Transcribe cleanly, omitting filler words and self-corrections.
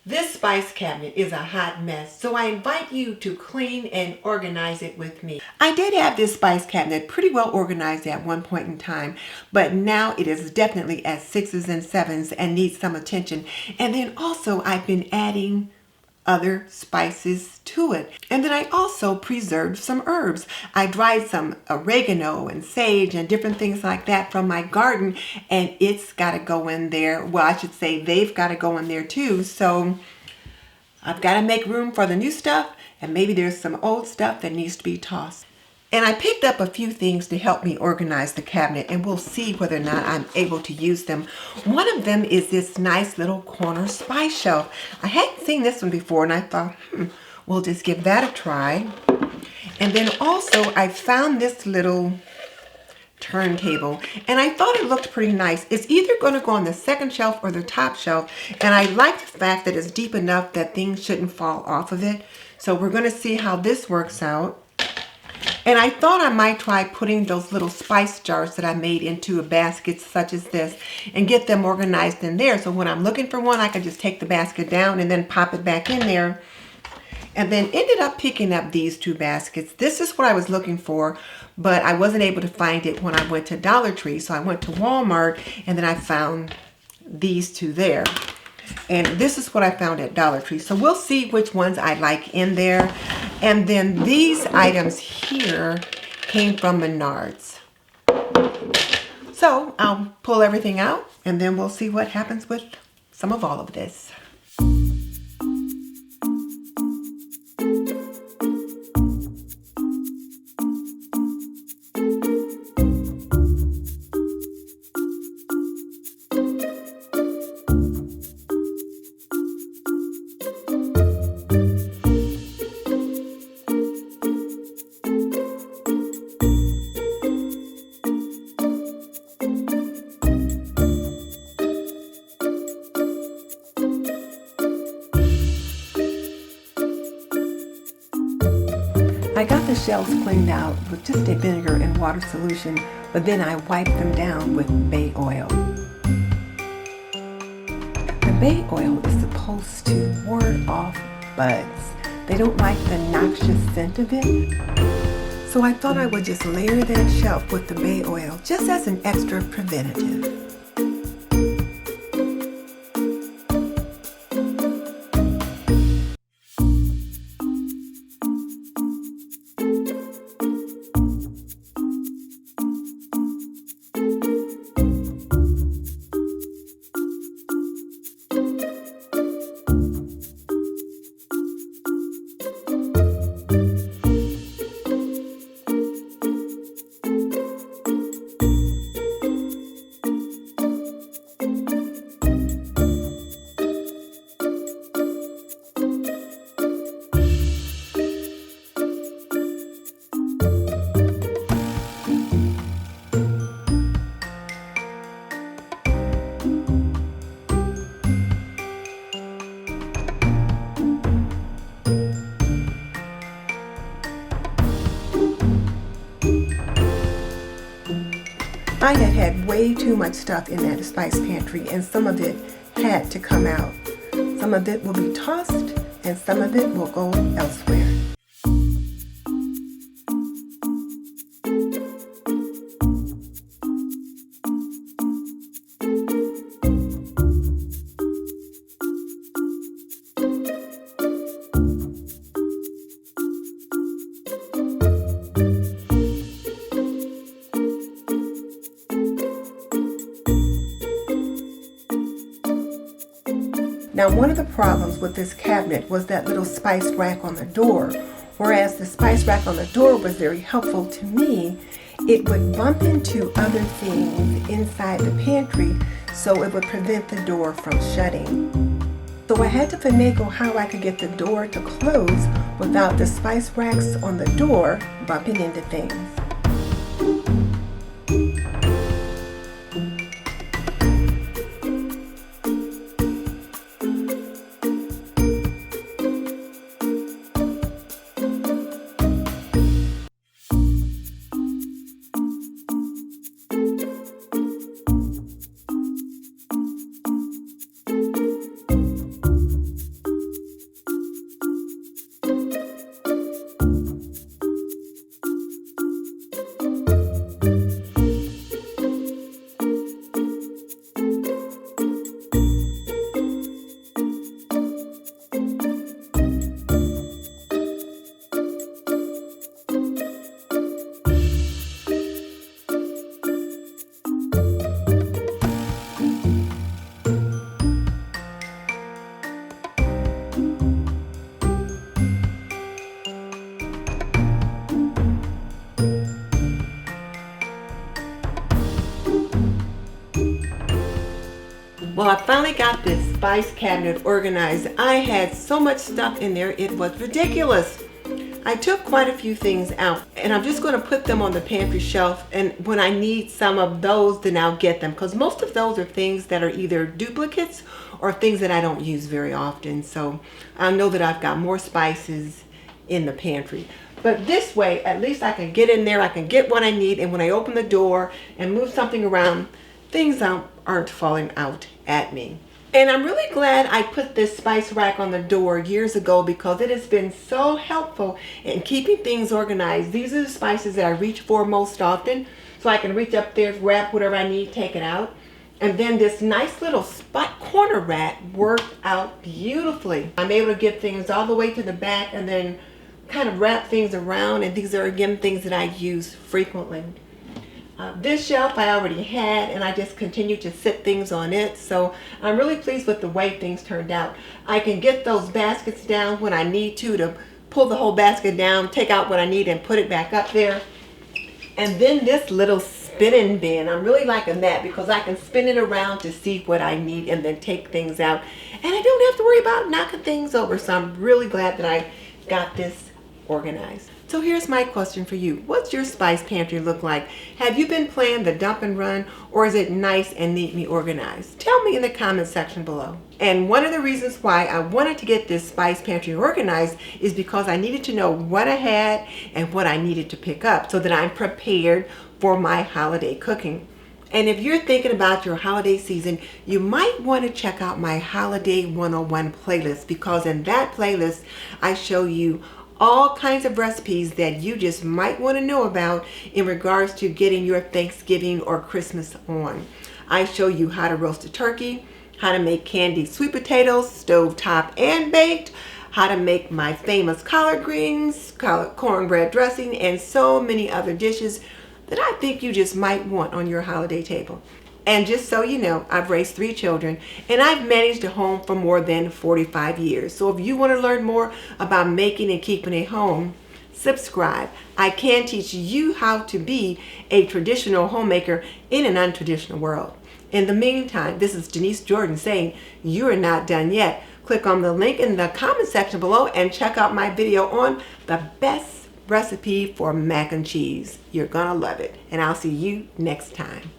This spice cabinet is a hot mess, so I invite you to clean and organize it with me. I did have this spice cabinet pretty well organized at one point in time, but now it is definitely at sixes and sevens and needs some attention. And then also I've been adding other spices to it. And then I also preserved some herbs. I dried some oregano and sage and different things like that from my garden, and it's got to go in there. Well, I should say they've got to go in there too. So I've got to make room for the new stuff, and maybe there's some old stuff that needs to be tossed. And I picked up a few things to help me organize the cabinet, and we'll see whether or not I'm able to use them. One of them is this nice little corner spice shelf. I hadn't seen this one before, and I thought, we'll just give that a try. And then also I found this little turntable, and I thought it looked pretty nice. It's either going to go on the second shelf or the top shelf, and I like the fact that it's deep enough that things shouldn't fall off of it. So we're going to see how this works out. And I thought I might try putting those little spice jars that I made into a basket such as this and get them organized in there. So when I'm looking for one, I can just take the basket down and then pop it back in there. And then ended up picking up these two baskets. This is what I was looking for, but I wasn't able to find it when I went to Dollar Tree. So I went to Walmart, and then I found these two there. And this is what I found at Dollar Tree. So we'll see which ones I like in there. And then these items here came from Menards. So I'll pull everything out, and then we'll see what happens with some of all of this. I got the shelves cleaned out with just a vinegar and water solution, but then I wiped them down with bay oil. The bay oil is supposed to ward off bugs. They don't like the noxious scent of it. So I thought I would just layer that shelf with the bay oil just as an extra preventative. I had way too much stuff in that spice pantry, and some of it had to come out. Some of it will be tossed, and some of it will go elsewhere. Now, one of the problems with this cabinet was that little spice rack on the door. Whereas the spice rack on the door was very helpful to me, it would bump into other things inside the pantry, so it would prevent the door from shutting. So I had to finagle how I could get the door to close without the spice racks on the door bumping into things. finally got this spice cabinet organized. I had so much stuff in there, it was ridiculous. I took quite a few things out, and I'm just going to put them on the pantry shelf, and when I need some of those, then I'll get them, because most of those are things that are either duplicates or things that I don't use very often. So I know that I've got more spices in the pantry. But this way, at least I can get in there, I can get what I need, and when I open the door and move something around, things aren't falling out at me. And I'm really glad I put this spice rack on the door years ago, because it has been so helpful in keeping things organized. These are the spices that I reach for most often, so I can reach up there, grab whatever I need, take it out. And then this nice little spot corner rack worked out beautifully. I'm able to get things all the way to the back and then kind of wrap things around, and these are again things that I use frequently. This shelf I already had, and I just continue to sit things on it, so I'm really pleased with the way things turned out. I can get those baskets down when I need to pull the whole basket down, take out what I need and put it back up there. And then this little spinning bin, I'm really liking that, because I can spin it around to see what I need and then take things out, and I don't have to worry about knocking things over. So I'm really glad that I got this organized. So here's my question for you. What's your spice pantry look like? Have you been playing the dump and run, or is it nice and neatly organized? Tell me in the comment section below. And one of the reasons why I wanted to get this spice pantry organized is because I needed to know what I had and what I needed to pick up, so that I'm prepared for my holiday cooking. And if you're thinking about your holiday season, you might want to check out my Holiday 101 playlist, because in that playlist I show you all kinds of recipes that you just might want to know about in regards to getting your Thanksgiving or Christmas on. I show you how to roast a turkey, how to make candied sweet potatoes, stovetop and baked, how to make my famous collard greens, cornbread dressing, and so many other dishes that I think you just might want on your holiday table. And just so you know, I've raised 3 children, and I've managed a home for more than 45 years. So if you want to learn more about making and keeping a home, subscribe. I can teach you how to be a traditional homemaker in an untraditional world. In the meantime, this is Denise Jordan saying you are not done yet. Click on the link in the comment section below and check out my video on the best recipe for mac and cheese. You're gonna love it, and I'll see you next time.